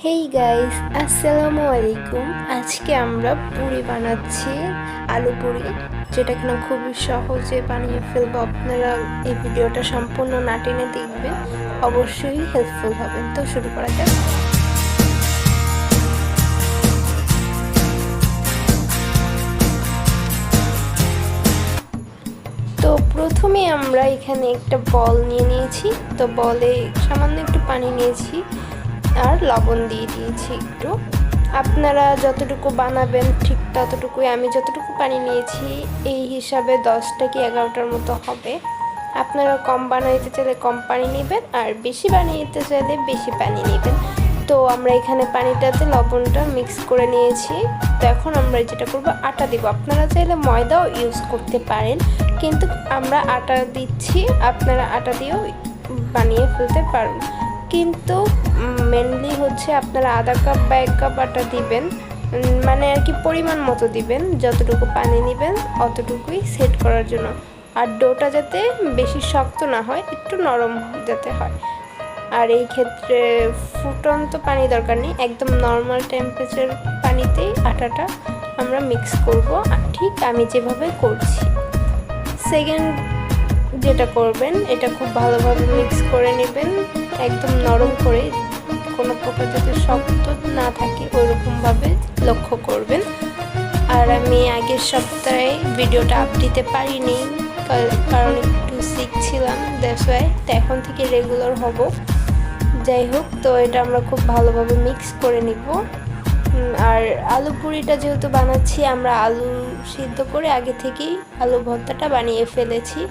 Hey guys, assalamualaikum। আজকে আমরা পুরি বানাচ্ছি, আলু পুরি, যেটা কিনা খুবই সহজে বানিয়ে ফেলবো। আপনারা এই ভিডিওটা সম্পূর্ণ না টেনে দেখবেন, অবশ্যই হেল্পফুল হবেন। তো শুরু করা যাক। তো প্রথমে আমরা এখানে একটা বল নিয়ে নিয়েছি। তো বলে সামান্য একটু পানি নিয়েছি আর লবণ দিয়ে দিয়েছি একটু। আপনারা যতটুকু বানাবেন ঠিক ততটুকুই। আমি যতটুকু পানি নিয়েছি এই হিসাবে 10টা কি 11টার মতো হবে। আপনারা কম বানাইতে চাইলে কম পানি নেবেন, আর বেশি বানাইতে চাইলে বেশি পানি নেবেন। তো আমরা এখানে পানিটাতে লবণটা মিক্স করে নিয়েছি। তো এখন আমরা যেটা করব, আটা দিব। আপনারা চাইলে ময়দাও ইউজ করতে পারেন, কিন্তু আমরা আটা দিচ্ছি। আপনারা আটা দিয়েও বানিয়ে ফেলতে পারেন, কিন্তু মেনলি হচ্ছে আপনারা আধা কাপ বা 1 কাপ আটা দিবেন, মানে আর কি পরিমাণ মতো দিবেন। যতটুকু পানি নেবেন অতটুকুই সেট করার জন্য। আর ডোটা যাতে বেশি শক্ত না হয়, একটু নরম যাতে হয়। আর এই ক্ষেত্রে ফুটন্ত পানি দরকার নেই, একদম নর্মাল টেম্পারেচার পানিতেই আটাটা আমরা মিক্স করব, ঠিক আমি যেভাবে করছি। সেকেন্ড যেটা করবেন, এটা খুব ভালোভাবে মিক্স করে নেবেন, একদম নরম করে, কোনো প্রকার যাতে শক্ত না থাকে ওইরকমভাবে লক্ষ্য করবেন। আর আমি আগের সপ্তাহে ভিডিওটা আপ দিতে পারিনি, কারণ একটু সিক ছিলাম, দ্যাটস ওয়াই। তো এখন থেকে রেগুলার হব। যাই হোক, তো এটা আমরা খুব ভালোভাবে মিক্স করে নিব। আর আলু পুরিটা যেহেতু বানাচ্ছি, আমরা আলু সিদ্ধ করে আগে থেকেই আলু ভর্তাটা বানিয়ে ফেলেছি।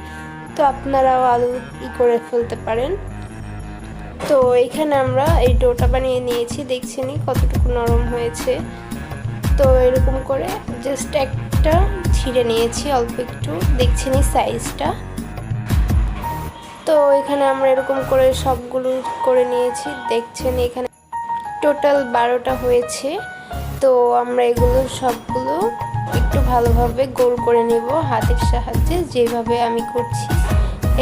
তো আপনারাও আলু করে ফেলতে পারেন। তো এখানে আমরা এই ডোটা বানিয়ে নিয়েছি, দেখছেনই কতটুকু নরম হয়েছে। তো এরকম করে জাস্ট একটা ছিঁড়ে নিয়েছি অল্প একটু, দেখছেনই সাইজটা। তো এখানে আমরা এরকম করে সবগুলো করে নিয়েছি, দেখছেন এখানে টোটাল 12টা হয়েছে। তো আমরা এগুলো সবগুলো একটু ভালোভাবে গোল করে নেব হাতের সাহায্যে, যেভাবে আমি করছি।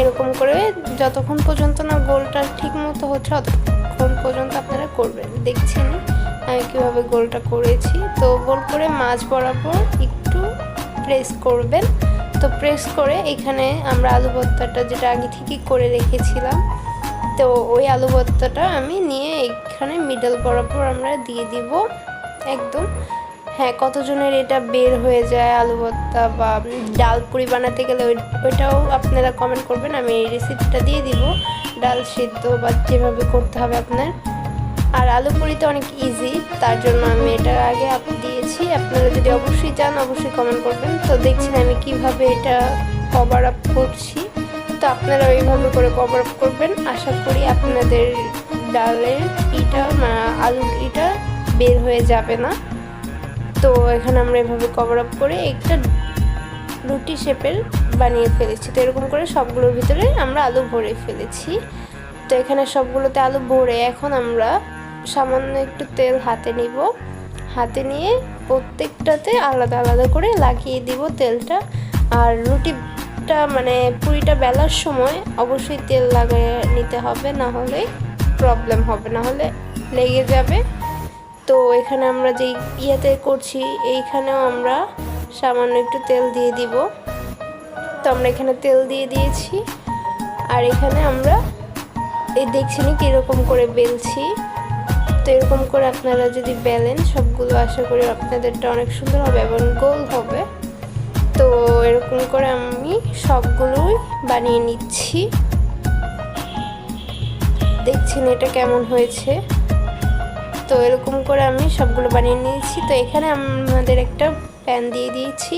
এরকম করে যতক্ষণ পর্যন্ত না গোলটা ঠিক মতো হচ্ছে ততক্ষণ পর্যন্ত আপনারা করবেন। দেখছেন আমি কীভাবে গোলটা করেছি। তো গোল করে মাঝ বরাবর একটু প্রেস করবেন। তো প্রেস করে এখানে আমরা আলু ভর্তাটা যেটা আগে থেকেই করে রেখেছিলাম, তো ওই আলু ভর্তাটা আমি নিয়ে এখানে মিডল বরাবর আমরা দিয়ে দিব একদম। হ্যাঁ, কতজনের এটা বের হয়ে যায় আলু ভর্তা বা ডাল পুরি বানাতে গেলে, ওইটাও আপনারা কমেন্ট করবেন, আমি এই রেসিপিটা দিয়ে দিব, ডাল সিদ্ধ বা যেভাবে করতে হবে আপনার। আর আলু পুরিতে অনেক ইজি, তার জন্য আমি এটা আগে দিয়েছি। আপনারা যদি অবশ্যই চান অবশ্যই কমেন্ট করবেন। তো দেখছেন আমি কিভাবে এটা কভার আপ করছি। তো আপনারা ওইভাবে করে কভার আপ করবেন। আশা করি আপনাদের ডালের আলুর বের হয়ে যাবে না। তো এখানে আমরা এভাবে কভার আপ করে একটা রুটি শেপের বানিয়ে ফেলেছি। তো এরকম করে সবগুলোর ভিতরে আমরা আলু ভরে ফেলেছি। তো এখানে সবগুলোতে আলু ভরে এখন আমরা সামান্য একটু তেল হাতে নিব। হাতে নিয়ে প্রত্যেকটাতে আলাদা আলাদা করে লাগিয়ে দিব তেলটা। আর রুটিটা মানে পুরিটা বেলার সময় অবশ্যই তেল লাগিয়ে নিতে হবে, না হলে প্রবলেম হবে, না হলে লেগে যাবে। তো এখানে আমরা যেই ইয়েতে করছি, এইখানেও আমরা সামান্য একটু তেল দিয়ে দিব। তো আমরা এখানে তেল দিয়ে দিয়েছি। আর এখানে আমরা দেখছেনই কীরকম করে বেলছি। তো এরকম করে আপনারা যদি বেলেন সবগুলো, আশা করি আপনাদেরটা অনেক সুন্দর হবে এবং গোল হবে। তো এরকম করে আমি সবগুলোই বানিয়ে নিচ্ছি। দেখছেন এটা কেমন হয়েছে। তো এরকম করে আমি সবগুলো বানিয়ে নিয়েছি। তো এখানে আমাদের একটা প্যান দিয়ে দিয়েছি,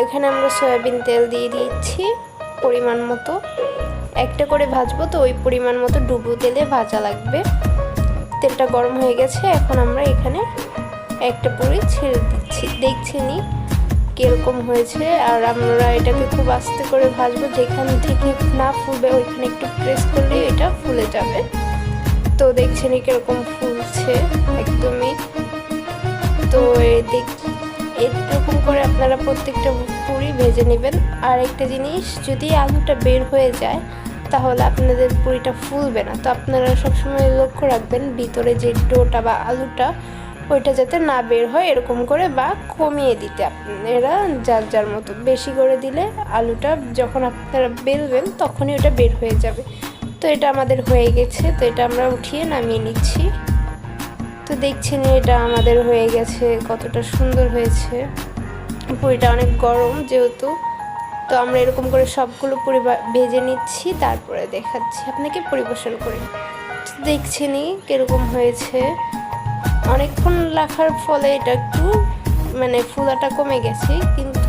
এখানে আমরা সয়াবিন তেল দিয়ে দিচ্ছি পরিমাণ মতো। একটা করে ভাজবো, তো ওই পরিমাণ মতো ডুবো তেলে ভাজা লাগবে। তেলটা গরম হয়ে গেছে, এখন আমরা এখানে একটা পুরি ছেড়ে দিচ্ছি। দেখছেনই কীরকম হয়েছে। আর আমরা এটাকে খুব আস্তে করে ভাজবো, যেখান থেকে না ফুলবে ওইখানে একটু প্রেস করলে এটা ফুলে যাবে। তো দেখছেনই কীরকম ফুলছে একদমই। তো এরকম করে আপনারা প্রত্যেকটা পুরি ভেজে নেবেন। আর একটা জিনিস, যদি আলুটা বের হয়ে যায় তাহলে আপনাদের পুরিটা ফুলবে না। তো আপনারা সবসময় লক্ষ্য রাখবেন ভিতরে যে ডোটা বা আলুটা ওইটা যাতে না বের হয়, এরকম করে বা কমিয়ে দিতে আপনারা যার যার মতো। বেশি করে দিলে আলুটা যখন আপনারা বেলবেন তখনই ওটা বের হয়ে যাবে। তো এটা আমাদের হয়ে গেছে, তো এটা আমরা উঠিয়ে নামিয়ে নিচ্ছি। তো দেখছেন এটা আমাদের হয়ে গেছে, কতটা সুন্দর হয়েছে। পুরিটা অনেক গরম যেহেতু, তো আমরা এরকম করে সবগুলো পুরি ভেজে নিচ্ছি, তারপরে দেখাচ্ছি আপনাকে পরিবেশন করে। দেখছেনই কীরকম হয়েছে, অনেকক্ষণ রাখার ফলে এটা একটু মানে ফুলাটা কমে গেছে, কিন্তু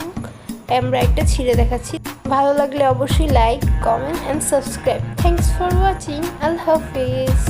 আমরা একটা ছিঁড়ে দেখাচ্ছি। ভালো লাগলে অবশ্যই like, comment and subscribe. Thanks for watching. Allah Hafiz.